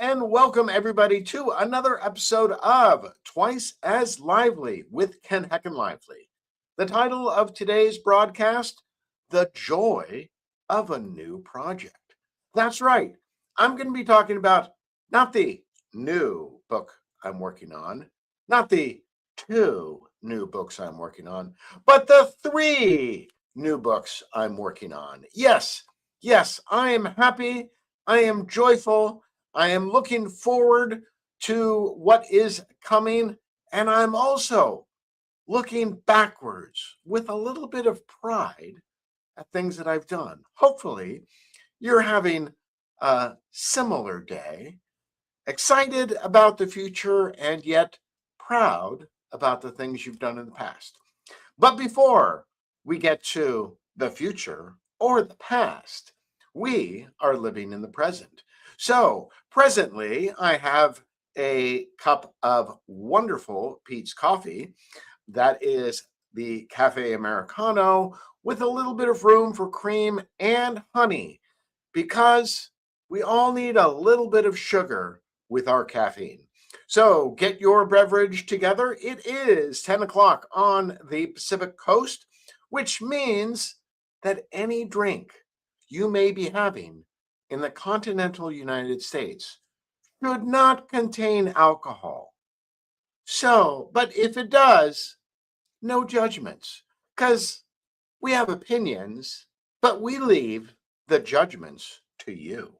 and welcome everybody to another episode of Twice as Lively with Ken Heckenlively. The title of today's broadcast, The Joy of a New Project. That's right. I'm going to be talking about not the new book I'm working on, not the 2 new books I'm working on, but the 3 new books I'm working on. Yes, I am happy. I am joyful. I am looking forward to what is coming. And I'm also looking backwards with a little bit of pride at things that I've done. Hopefully, you're having a similar day, excited about the future, and yet proud about the things you've done in the past. But before we get to the future or the past, we are living in the present. So, presently, I have a cup of wonderful Pete's coffee. That is the Cafe Americano with a little bit of room for cream and honey because we all need a little bit of sugar with our caffeine. So get your beverage together. It is 10 o'clock on the Pacific Coast, which means that any drink you may be having in the continental United States should not contain alcohol. So, but if it does, no judgments, because we have opinions, but we leave the judgments to you.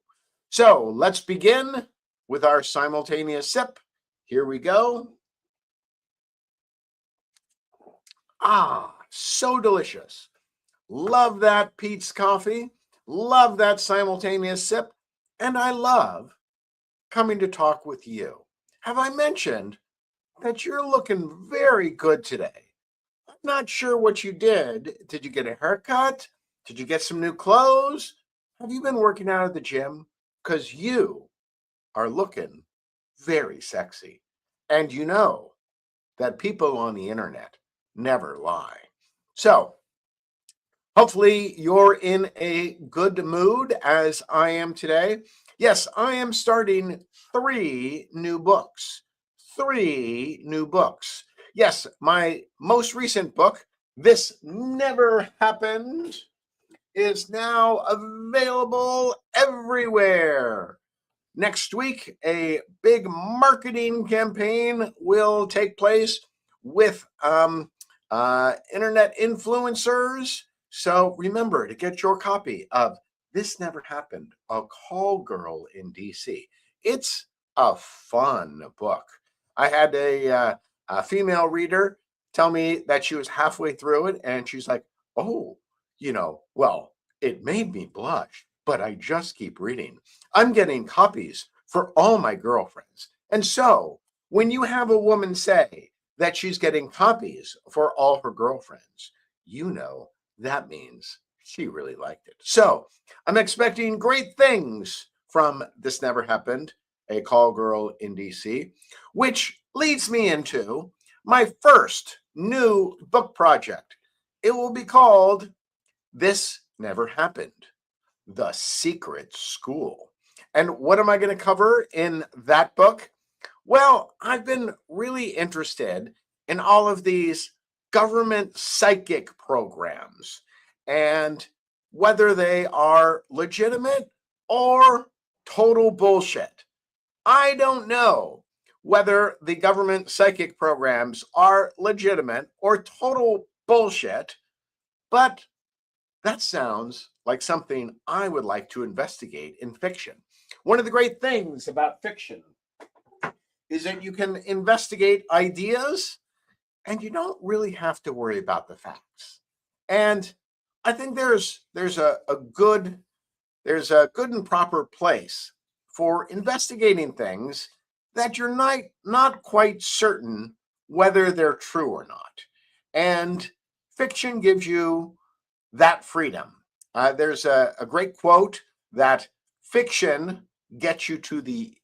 So let's begin with our simultaneous sip. Here we go. So delicious. Love that Pete's coffee. Love that simultaneous sip. And I love coming to talk with you. Have I mentioned that you're looking very good today? I'm not sure what you did. Did you get a haircut? Did you get some new clothes? Have you been working out at the gym? Because you are looking very sexy. And you know that people on the internet never lie. So, hopefully you're in a good mood as I am today. Yes, I am starting 3 new books. 3 new books. Yes, my most recent book, This Never Happened, is now available everywhere. Next week, a big marketing campaign will take place with internet influencers. So remember to get your copy of This Never Happened, A Call Girl in DC. It's a fun book. I had a female reader tell me that she was halfway through it and she's like, oh, well, it made me blush, but I just keep reading. I'm getting copies for all my girlfriends. And so when you have a woman say that she's getting copies for all her girlfriends, you know that means she really liked it. So I'm expecting great things from This Never Happened, A Call Girl in DC, which leads me into my first new book project. It will be called This Never Happened, The Secret School. And what am I going to cover in that book? Well, I've been really interested in all of these government psychic programs and whether they are legitimate or total bullshit. I don't know whether the government psychic programs are legitimate or total bullshit, but that sounds like something I would like to investigate in fiction. One of the great things about fiction is that you can investigate ideas and you don't really have to worry about the facts. And I think there's a good and proper place for investigating things that you're not quite certain whether they're true or not. And fiction gives you that freedom. There's a great quote that fiction gets you to the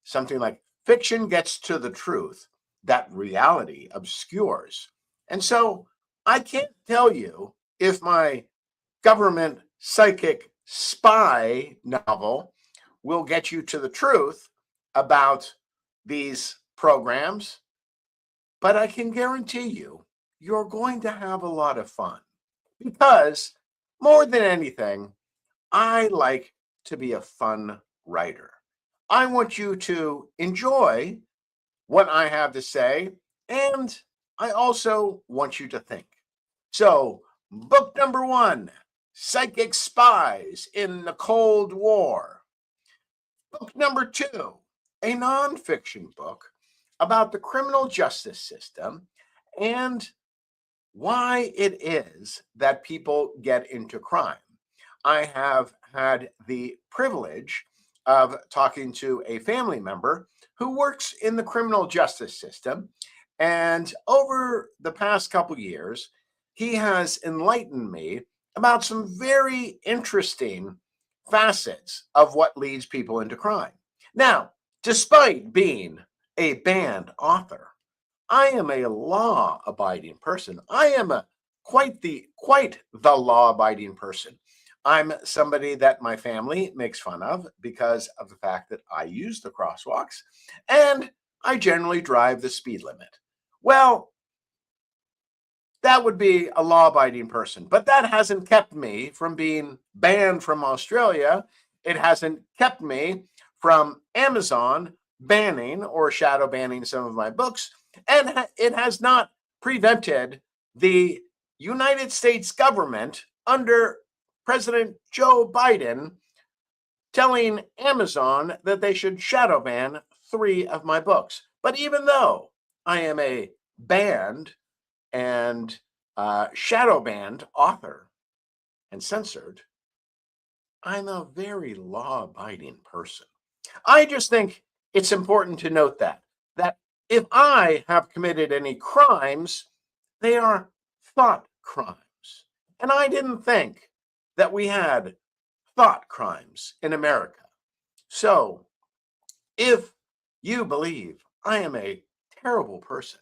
something like fiction gets to the truth that reality obscures. And so I can't tell you if my government psychic spy novel will get you to the truth about these programs, but I can guarantee you, you're going to have a lot of fun because more than anything, I like to be a fun writer. I want you to enjoy what I have to say, and I also want you to think. So, book number one, Psychic Spies in the Cold War. Book number two, a nonfiction book about the criminal justice system and why it is that people get into crime. I have had the privilege of talking to a family member who works in the criminal justice system. And over the past couple years, he has enlightened me about some very interesting facets of what leads people into crime. Now, despite being a banned author, I am a law-abiding person. I am a quite the law-abiding person. I'm somebody that my family makes fun of because of the fact that I use the crosswalks and I generally drive the speed limit. Well, that would be a law-abiding person, but that hasn't kept me from being banned from Australia. It hasn't kept me from Amazon banning or shadow banning some of my books, and it has not prevented the United States government under President Joe Biden telling Amazon that they should shadow ban 3 of my books. But even though I am a banned and shadow banned author and censored, I'm a very law abiding person. I just think it's important to note that if I have committed any crimes, they are thought crimes. And I didn't think that we had thought crimes in America. So if you believe I am a terrible person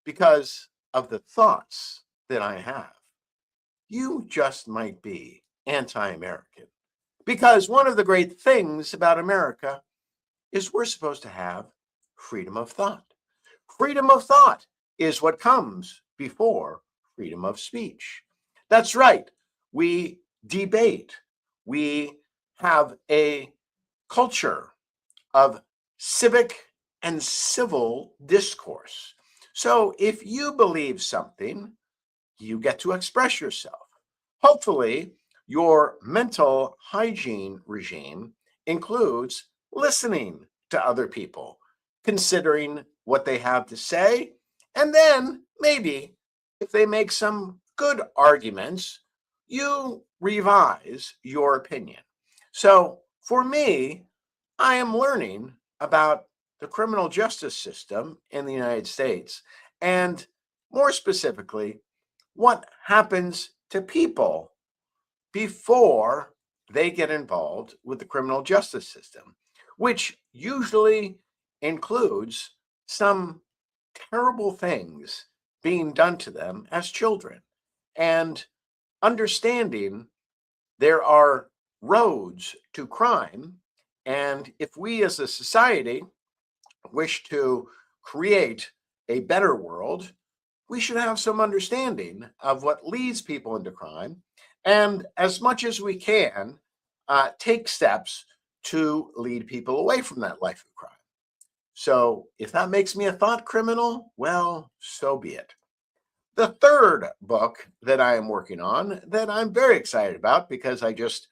because of the thoughts that I have, you just might be anti-American. Because one of the great things about America is we're supposed to have freedom of thought. Freedom of thought is what comes before freedom of speech. That's right. We debate. We have a culture of civic and civil discourse. So if you believe something, you get to express yourself. Hopefully, your mental hygiene regime includes listening to other people, considering what they have to say, and then maybe if they make some good arguments, you revise your opinion. So for me, I am learning about the criminal justice system in the United States, and more specifically, what happens to people before they get involved with the criminal justice system, which usually includes some terrible things being done to them as children, and understanding there are roads to crime. And if we as a society wish to create a better world, we should have some understanding of what leads people into crime, and as much as we can, take steps to lead people away from that life of crime. So if that makes me a thought criminal, well, so be it. The third book that I am working on that I'm very excited about because I just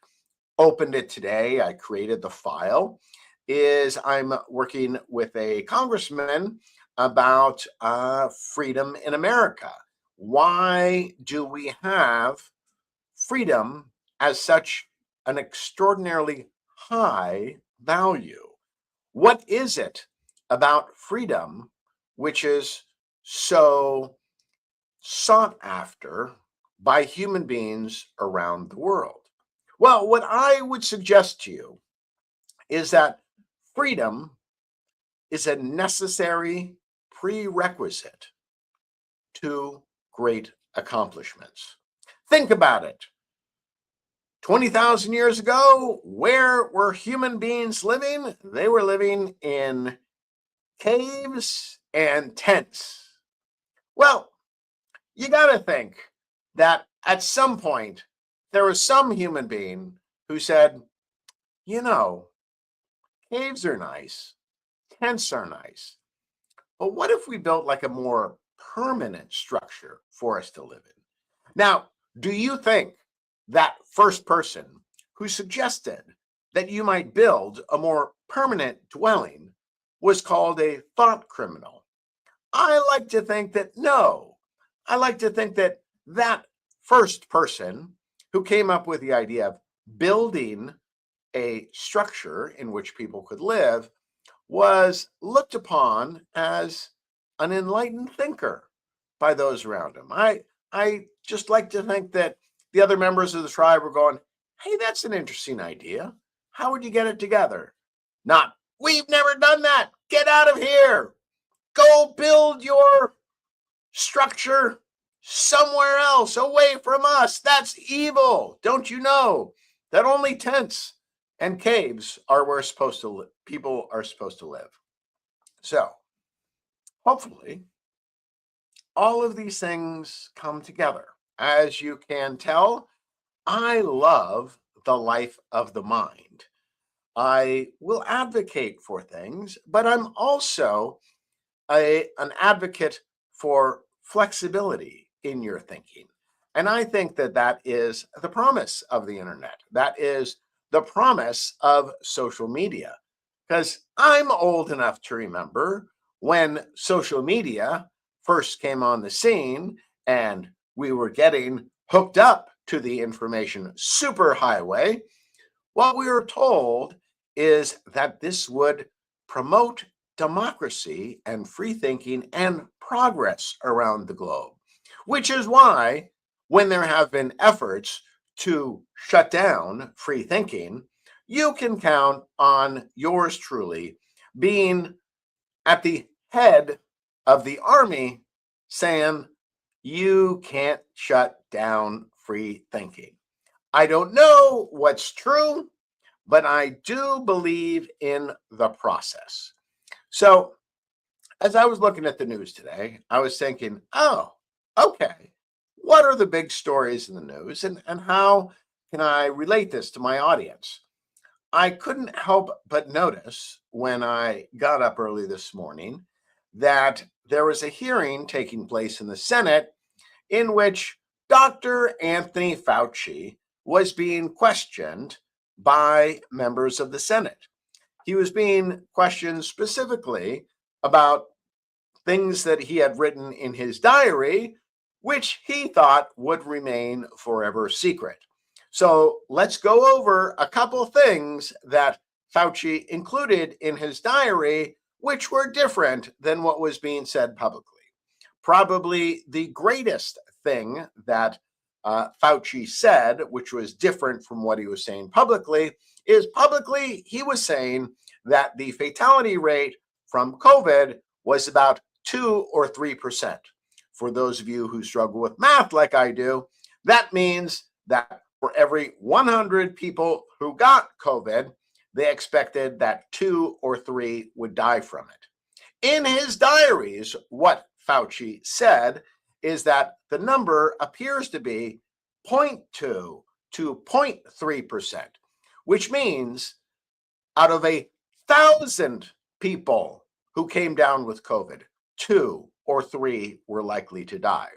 opened it today, I created the file, is I'm working with a congressman about freedom in America. Why do we have freedom as such an extraordinarily high value? What is it about freedom which is so sought after by human beings around the world? Well, what I would suggest to you is that freedom is a necessary prerequisite to great accomplishments. Think about it. 20,000 years ago, where were human beings living? They were living in caves and tents. Well, you got to think that at some point there was some human being who said, you know, caves are nice, tents are nice, but what if we built like a more permanent structure for us to live in? Now, do you think that first person who suggested that you might build a more permanent dwelling was called a thought criminal? I like to think that no. I like to think that that first person who came up with the idea of building a structure in which people could live was looked upon as an enlightened thinker by those around him. I just like to think that the other members of the tribe were going, "Hey, that's an interesting idea. How would you get it together?" Not, "We've never done that. Get out of here. Go build your structure somewhere else away from us. That's evil. Don't you know that only tents and caves are where people are supposed to live?" So, hopefully, all of these things come together. As you can tell, I love the life of the mind. I will advocate for things, but I'm also an advocate for flexibility in your thinking. And I think that that is the promise of the internet. That is the promise of social media. Because I'm old enough to remember when social media first came on the scene and we were getting hooked up to the information superhighway. What we were told is that this would promote democracy and free thinking and progress around the globe, which is why, when there have been efforts to shut down free thinking, you can count on yours truly being at the head of the army saying, you can't shut down free thinking. I don't know what's true, but I do believe in the process. So, as I was looking at the news today, I was thinking, oh, okay, what are the big stories in the news and how can I relate this to my audience? I couldn't help but notice when I got up early this morning that there was a hearing taking place in the Senate in which Dr. Anthony Fauci was being questioned by members of the Senate. He was being questioned specifically about things that he had written in his diary, which he thought would remain forever secret. So let's go over a couple things that Fauci included in his diary, which were different than what was being said publicly. Probably the greatest thing that Fauci said, which was different from what he was saying publicly, is publicly he was saying that the fatality rate from COVID was about 2 or 3%. For those of you who struggle with math like I do, that means that for every 100 people who got COVID, they expected that 2 or 3 would die from it. In his diaries, what Fauci said is that the number appears to be 0.2 to 0.3%, which means out of 1,000 people who came down with COVID, 2 or 3 were likely to die.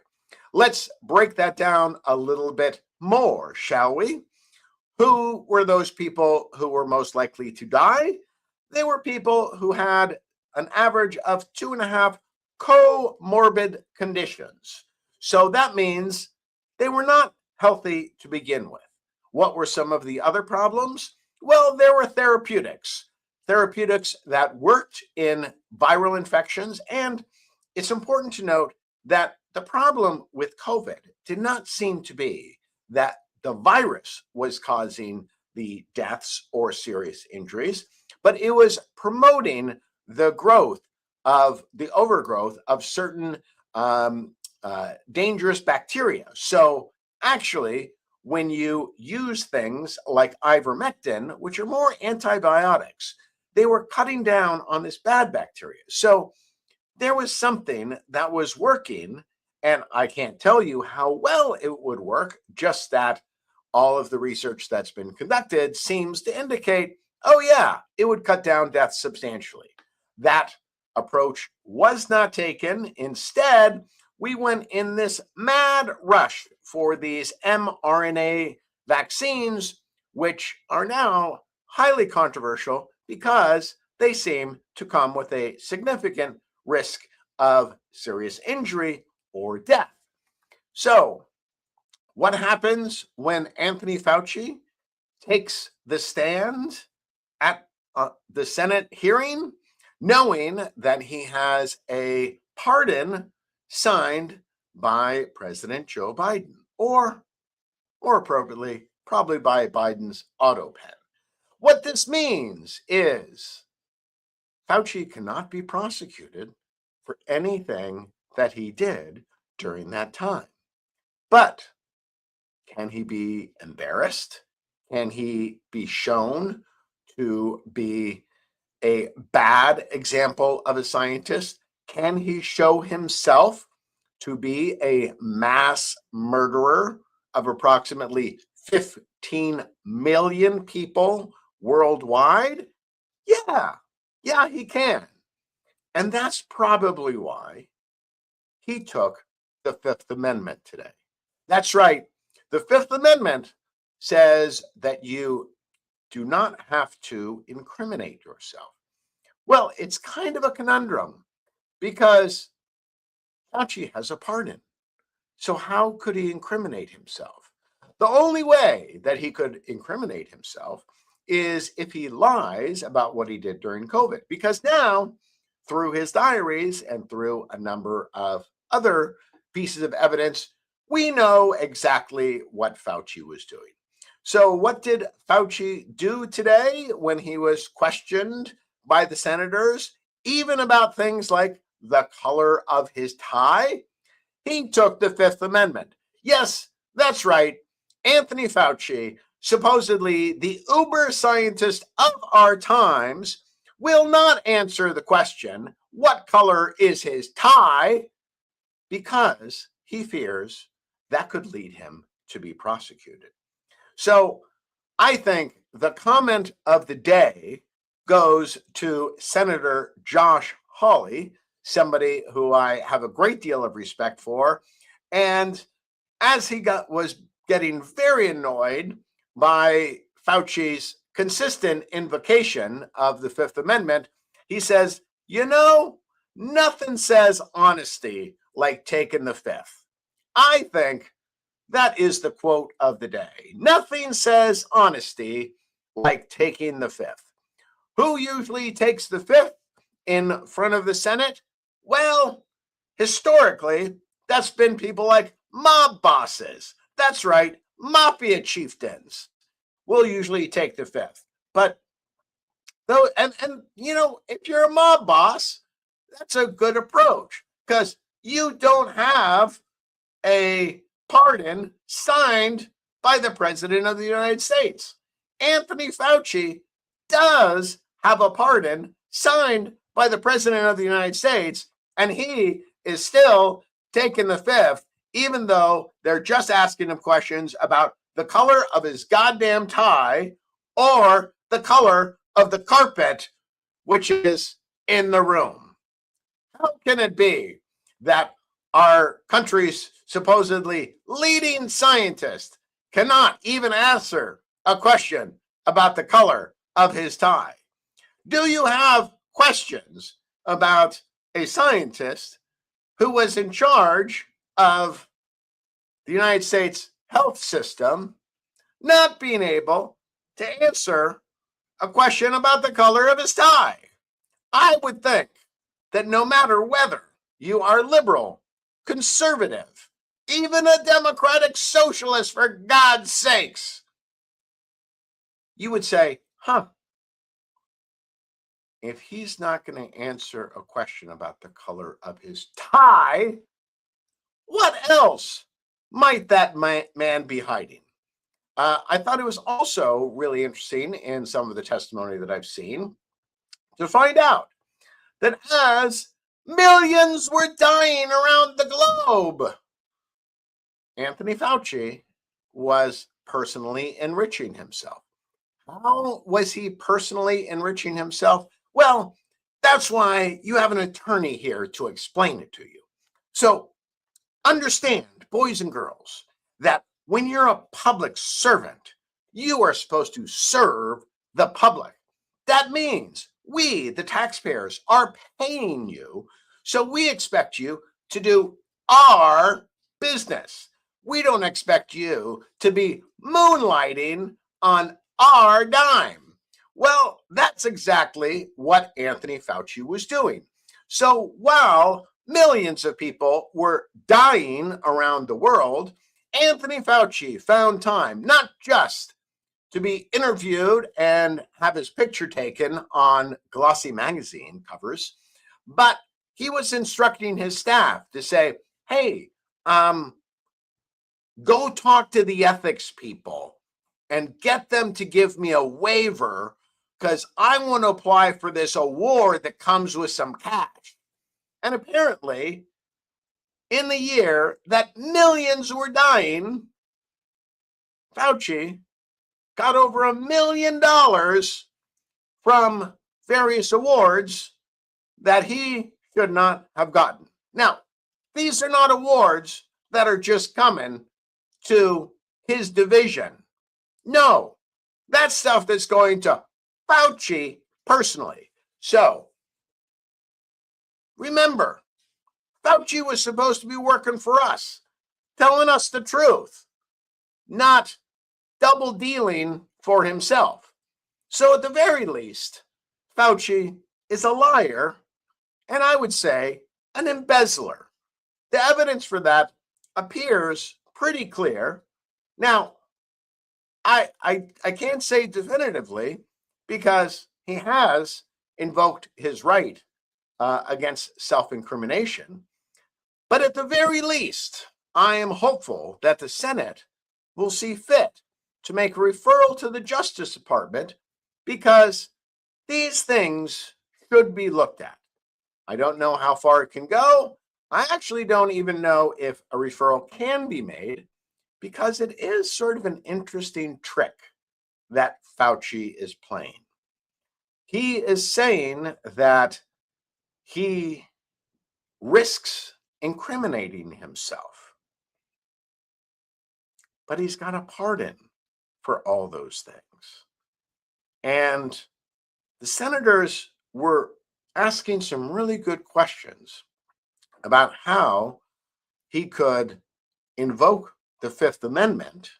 Let's break that down a little bit more, shall we? Who were those people who were most likely to die? They were people who had an average of 2.5 comorbid conditions. So that means they were not healthy to begin with. What were some of the other problems? Well, there were therapeutics that worked in viral infections. And it's important to note that the problem with COVID did not seem to be that the virus was causing the deaths or serious injuries, but it was promoting the overgrowth of certain dangerous bacteria. So actually, when you use things like ivermectin, which are more antibiotics. They were cutting down on this bad bacteria. So there was something that was working, and I can't tell you how well it would work, just that all of the research that's been conducted seems to indicate, oh, yeah, it would cut down deaths substantially. That approach was not taken. Instead, we went in this mad rush for these mRNA vaccines, which are now highly controversial because they seem to come with a significant risk of serious injury or death. So, what happens when Anthony Fauci takes the stand at the Senate hearing, knowing that he has a pardon signed by President Joe Biden, or more appropriately, probably by Biden's auto pen? What this means is Fauci cannot be prosecuted for anything that he did during that time. But can he be embarrassed? Can he be shown to be a bad example of a scientist? Can he show himself to be a mass murderer of approximately 15 million people worldwide? Yeah, he can. And that's probably why he took the Fifth Amendment today. That's right. The Fifth Amendment says that you do not have to incriminate yourself. Well, it's kind of a conundrum because Fauci has a pardon. So, how could he incriminate himself? The only way that he could incriminate himself is if he lies about what he did during COVID, because now, through his diaries and through a number of other pieces of evidence, we know exactly what Fauci was doing. So, what did Fauci do today when he was questioned by the senators, even about things like the color of his tie? He took the Fifth Amendment. Yes, that's right. Anthony Fauci, supposedly the uber scientist of our times, will not answer the question, what color is his tie? Because he fears that could lead him to be prosecuted. So I think the comment of the day goes to Senator Josh Hawley, somebody who I have a great deal of respect for. And as he was getting very annoyed by Fauci's consistent invocation of the Fifth Amendment, he says, nothing says honesty like taking the fifth. I think that is the quote of the day. Nothing says honesty like taking the fifth. Who usually takes the fifth in front of the Senate? Well, historically, that's been people like mob bosses. That's right, mafia chieftains will usually take the fifth. But though, and if you're a mob boss, that's a good approach because you don't have a pardon signed by the President of the United States. Anthony Fauci does have a pardon signed by the President of the United States, and he is still taking the fifth, even though they're just asking him questions about the color of his goddamn tie or the color of the carpet, which is in the room. How can it be that our country's supposedly leading scientist cannot even answer a question about the color of his tie? Do you have questions about a scientist who was in charge of the United States health system not being able to answer a question about the color of his tie? I would think that no matter whether you are liberal, conservative, even a democratic socialist, for God's sakes, you would say, if he's not going to answer a question about the color of his tie, what else might that man be hiding? I thought it was also really interesting in some of the testimony that I've seen to find out that as millions were dying around the globe, Anthony Fauci was personally enriching himself. How was he personally enriching himself? Well, that's why you have an attorney here to explain it to you. So understand, boys and girls, that when you're a public servant, you are supposed to serve the public. That means we, the taxpayers, are paying you. So we expect you to do our business. We don't expect you to be moonlighting on our dime. Well, that's exactly what Anthony Fauci was doing. So while millions of people were dying around the world, Anthony Fauci found time not just to be interviewed and have his picture taken on glossy magazine covers, but he was instructing his staff to say, hey, go talk to the ethics people and get them to give me a waiver because I want to apply for this award that comes with some cash. And apparently, in the year that millions were dying, Fauci got over $1 million from various awards that he should not have gotten. Now, these are not awards that are just coming to his division. No, that's stuff that's going to Fauci personally. So remember, Fauci was supposed to be working for us, telling us the truth, not double dealing for himself. So at the very least, Fauci is a liar, and I would say an embezzler. The evidence for that appears pretty clear. Now, I can't say definitively because he has invoked his right against self-incrimination. But at the very least, I am hopeful that the Senate will see fit to make a referral to the Justice Department because these things should be looked at. I don't know how far it can go. I actually don't even know if a referral can be made because it is sort of an interesting trick that Fauci is playing. He is saying that he risks incriminating himself, but he's got a pardon for all those things. And the senators were asking some really good questions about how he could invoke the Fifth Amendment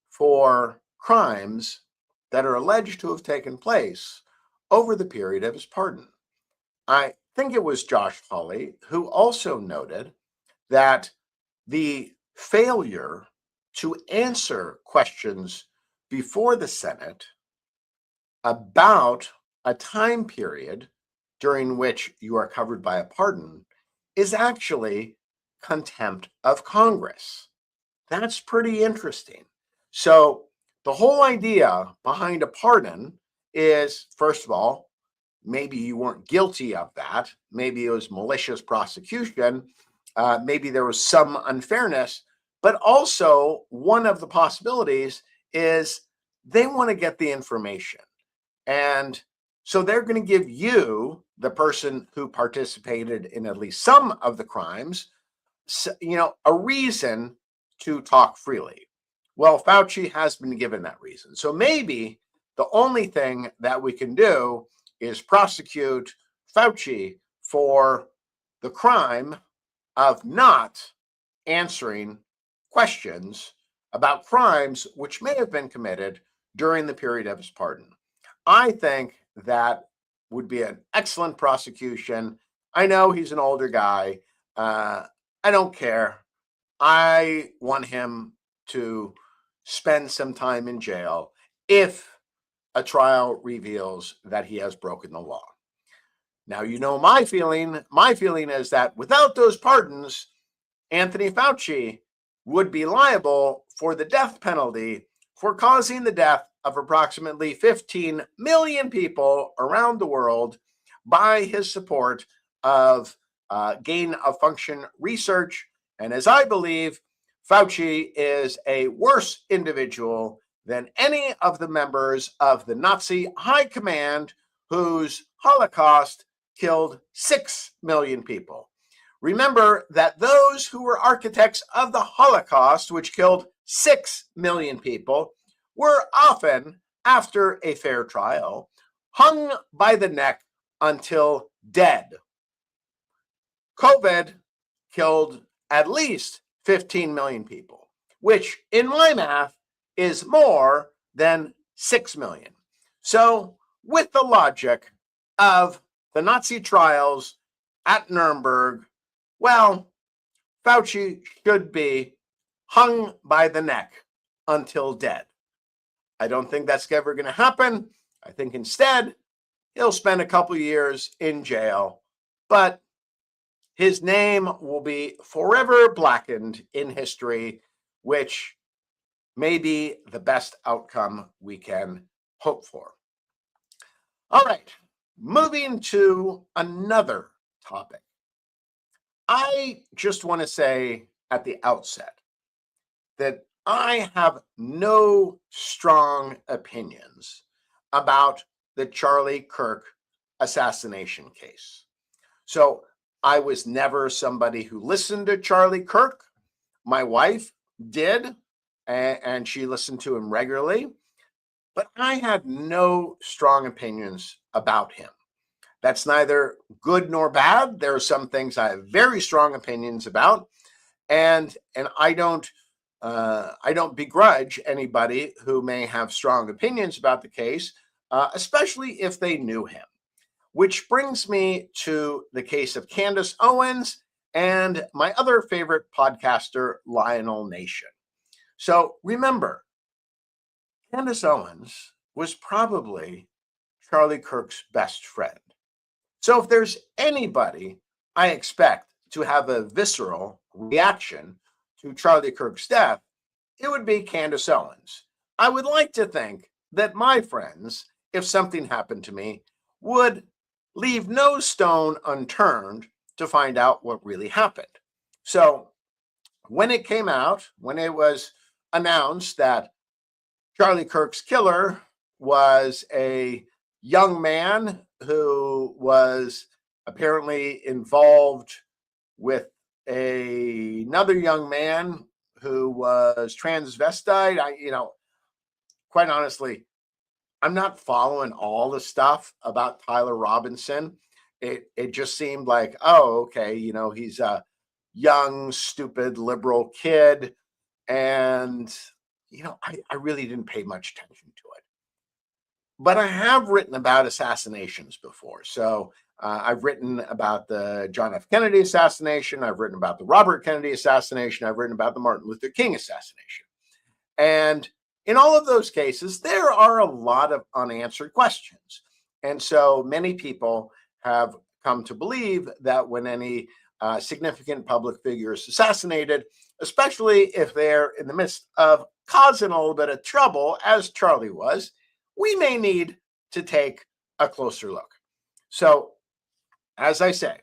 for crimes that are alleged to have taken place over the period of his pardon. I think it was Josh Hawley who also noted that the failure to answer questions before the Senate about a time period during which you are covered by a pardon is actually contempt of Congress. That's pretty interesting. So the whole idea behind a pardon is, first of all, maybe you weren't guilty of that. Maybe it was malicious prosecution. Maybe there was some unfairness. But also, one of the possibilities is they want to get the information. And so they're going to give you, the person who participated in at least some of the crimes, a reason to talk freely. Well, Fauci has been given that reason. So maybe the only thing that we can do is prosecute Fauci for the crime of not answering questions about crimes which may have been committed during the period of his pardon. I think that would be an excellent prosecution. I know he's an older guy. I don't care. I want him to spend some time in jail if a trial reveals that he has broken the law. Now, you know my feeling. My feeling is that without those pardons, Anthony Fauci would be liable for the death penalty for causing the death of approximately 15 million people around the world by his support of gain of function research. And as I believe, Fauci is a worse individual than any of the members of the Nazi high command whose Holocaust killed 6 million people. Remember that those who were architects of the Holocaust, which killed 6 million people, were often, after a fair trial, hung by the neck until dead. COVID killed at least 15 million people, which in my math is more than 6 million. So, with the logic of the Nazi trials at Nuremberg, well, Fauci should be hung by the neck until dead. I don't think that's ever going to happen. I think instead, he'll spend a couple years in jail, but his name will be forever blackened in history, which may be the best outcome we can hope for. All right, moving to another topic. I just want to say at the outset that I have no strong opinions about the Charlie Kirk assassination case. So I was never somebody who listened to Charlie Kirk. My wife did, and she listened to him regularly, but I had no strong opinions about him. That's neither good nor bad. There are some things I have very strong opinions about, and I don't begrudge anybody who may have strong opinions about the case, especially if they knew him. Which brings me to the case of Candace Owens and my other favorite podcaster, Lionel Nation. So remember, Candace Owens was probably Charlie Kirk's best friend. So if there's anybody I expect to have a visceral reaction to Charlie Kirk's death, it would be Candace Owens. I would like to think that my friends, if something happened to me, would leave no stone unturned to find out what really happened. So when it came out, when it was announced that Charlie Kirk's killer was a young man who was apparently involved with another young man who was transvestite, quite honestly, I'm not following all the stuff about Tyler Robinson. It just seemed like, oh, okay, he's a young, stupid, liberal kid. And, I really didn't pay much attention to it. But I have written about assassinations before. So I've written about the John F. Kennedy assassination. I've written about the Robert Kennedy assassination. I've written about the Martin Luther King assassination. And in all of those cases, there are a lot of unanswered questions. And so many people have come to believe that when any significant public figure is assassinated, especially if they're in the midst of causing a little bit of trouble, as Charlie was, we may need to take a closer look. So, as I say,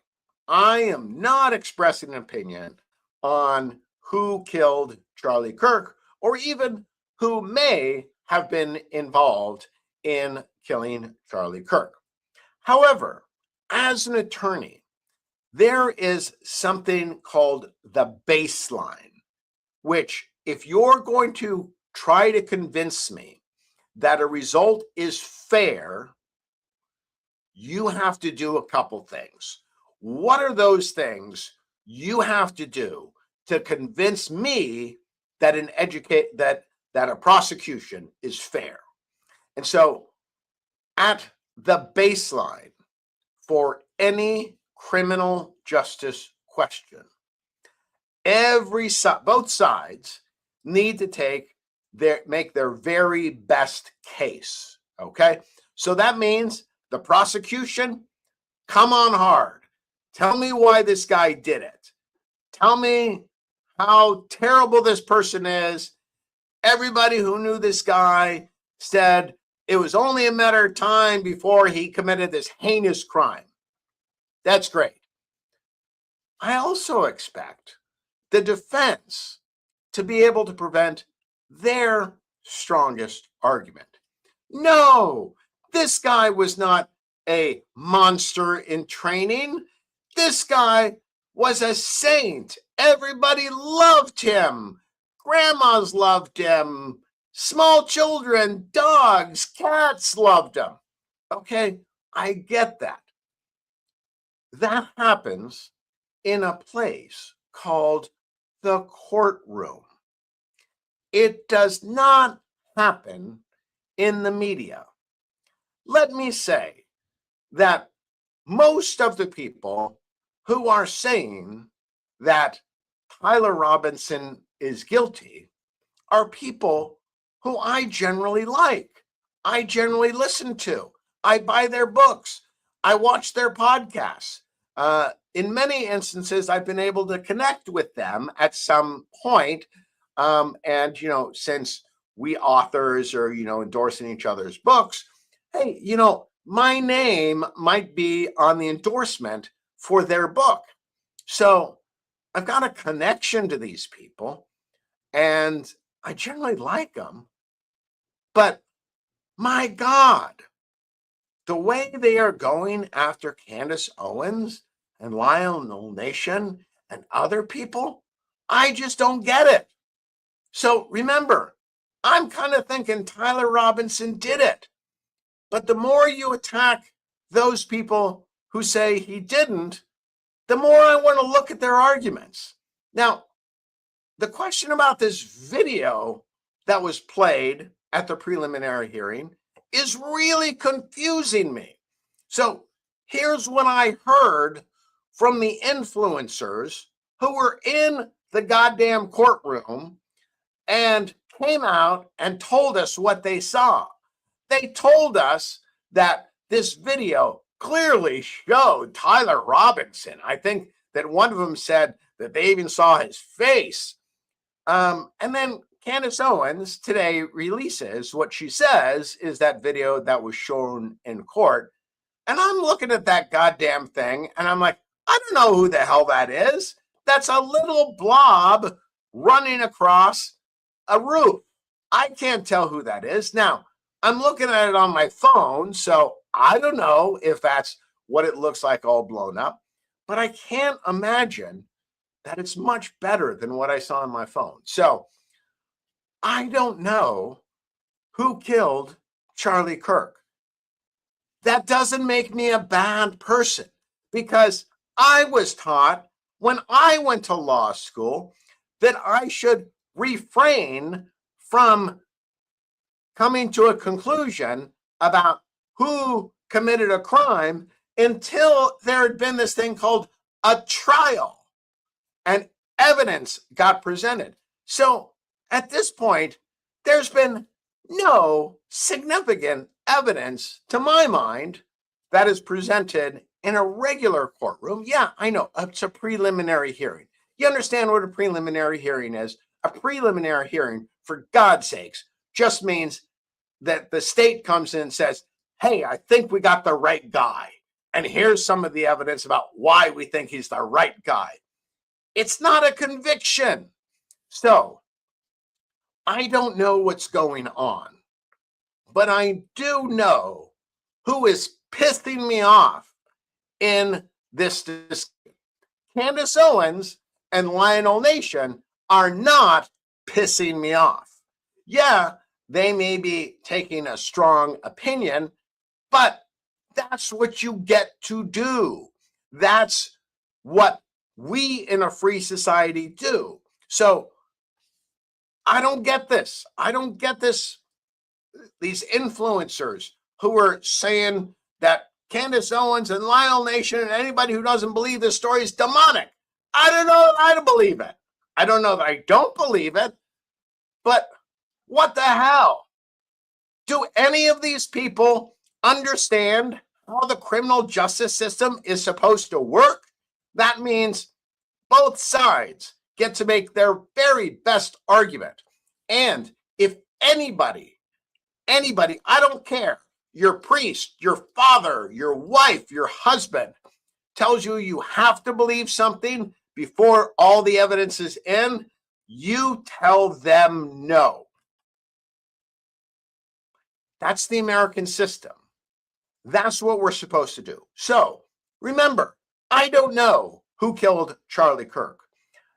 I am not expressing an opinion on who killed Charlie Kirk or even who may have been involved in killing Charlie Kirk. However, as an attorney, there is something called the baseline, which if you're going to try to convince me that a result is fair, you have to do a couple things. What are those things you have to do to convince me that that a prosecution is fair? And so at the baseline for any criminal justice question, both sides need to make their very best case. Okay. So that means the prosecution, come on hard. Tell me why this guy did it. Tell me how terrible this person is. Everybody who knew this guy said it was only a matter of time before he committed this heinous crime. That's great. I also expect the defense to be able to prevent their strongest argument. No, this guy was not a monster in training. This guy was a saint. Everybody loved him. Grandmas loved him. Small children, dogs, cats loved him. Okay, I get that. That happens in a place called the courtroom. It does not happen in the media. Let me say that most of the people who are saying that Tyler Robinson is guilty are people who I generally like. I generally listen to. I buy their books. I watch their podcasts. In many instances, I've been able to connect with them at some point. And, since we authors are, endorsing each other's books, hey, my name might be on the endorsement for their book. So I've got a connection to these people and I generally like them. But my God, the way they are going after Candace Owens and Lionel Nation and other people, I just don't get it. So remember, I'm kind of thinking Tyler Robinson did it. But the more you attack those people who say he didn't, the more I want to look at their arguments. Now, the question about this video that was played at the preliminary hearing is really confusing me. So here's what I heard from the influencers who were in the goddamn courtroom and came out and told us what they saw. They told us that this video clearly showed Tyler Robinson. I think that one of them said that they even saw his face. And then Candace Owens today releases what she says is that video that was shown in court. And I'm looking at that goddamn thing and I'm like, I don't know who the hell that is. That's a little blob running across a roof. I can't tell who that is. Now, I'm looking at it on my phone, so I don't know if that's what it looks like all blown up, but I can't imagine that it's much better than what I saw on my phone. So I don't know who killed Charlie Kirk. That doesn't make me a bad person because I was taught when I went to law school that I should refrain from coming to a conclusion about who committed a crime until there had been this thing called a trial and evidence got presented. So at this point, there's been no significant evidence to my mind that is presented in a regular courtroom. Yeah, I know it's a preliminary hearing. You understand what a preliminary hearing is? A preliminary hearing, for God's sakes, just means that the state comes in and says, hey, I think we got the right guy. And here's some of the evidence about why we think he's the right guy. It's not a conviction. So I don't know what's going on, but I do know who is pissing me off in this discussion. Candace Owens and Lionel Nation are not pissing me off. Yeah, they may be taking a strong opinion, but that's what you get to do. That's what we in a free society do. So I don't get this. I don't get this. These influencers who are saying that Candace Owens and Lionel Nation and anybody who doesn't believe this story is demonic. I don't know that I don't believe it. I don't know that I don't believe it, but what the hell? Do any of these people understand how the criminal justice system is supposed to work? That means both sides get to make their very best argument. And If anybody, I don't care, your priest, your father, your wife, your husband tells you you have to believe something before all the evidence is in, you tell them no. That's the American system. That's what we're supposed to do. So remember, I don't know who killed Charlie Kirk.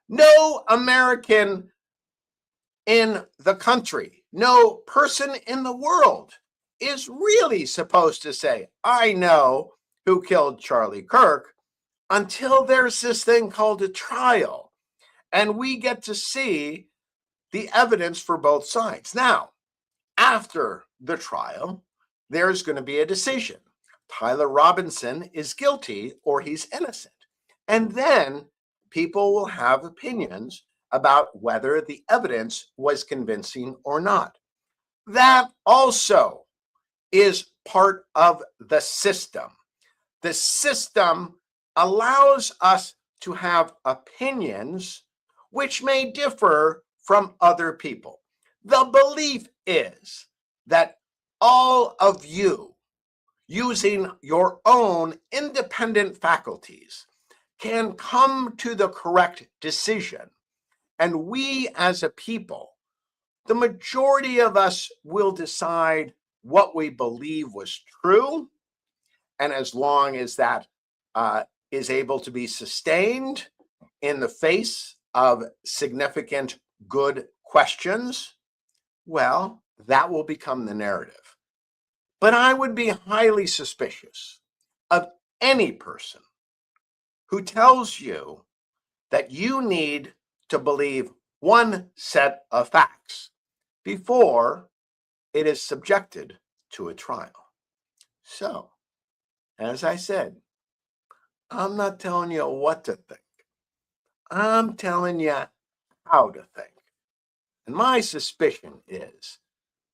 No American in the country, no person in the world is really supposed to say, I know who killed Charlie Kirk, until there's this thing called a trial. And we get to see the evidence for both sides. Now, after the trial, there's going to be a decision. Tyler Robinson is guilty or he's innocent. And then people will have opinions about whether the evidence was convincing or not. That also is part of the system. The system allows us to have opinions which may differ from other people. The belief is that all of you, using your own independent faculties, can come to the correct decision. And we as a people, the majority of us will decide what we believe was true. And as long as that is able to be sustained in the face of significant good questions, well, that will become the narrative. But I would be highly suspicious of any person who tells you that you need to believe one set of facts before it is subjected to a trial. So, as I said, I'm not telling you what to think. I'm telling you how to think. And my suspicion is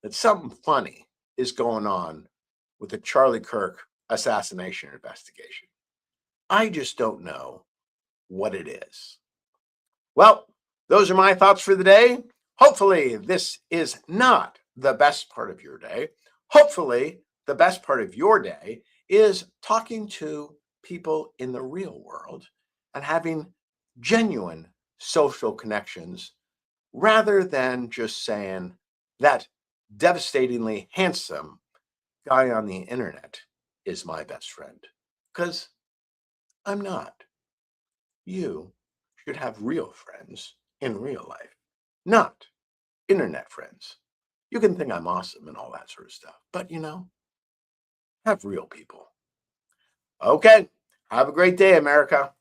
that something funny is going on with the Charlie Kirk assassination investigation. I just don't know what it is. Well, those are my thoughts for the day. Hopefully, this is not the best part of your day. Hopefully, the best part of your day is talking to people in the real world and having genuine social connections rather than just saying that devastatingly handsome guy on the internet is my best friend. Because I'm not. You should have real friends in real life, not internet friends. You can think I'm awesome and all that sort of stuff, but have real people. Okay. Have a great day, America.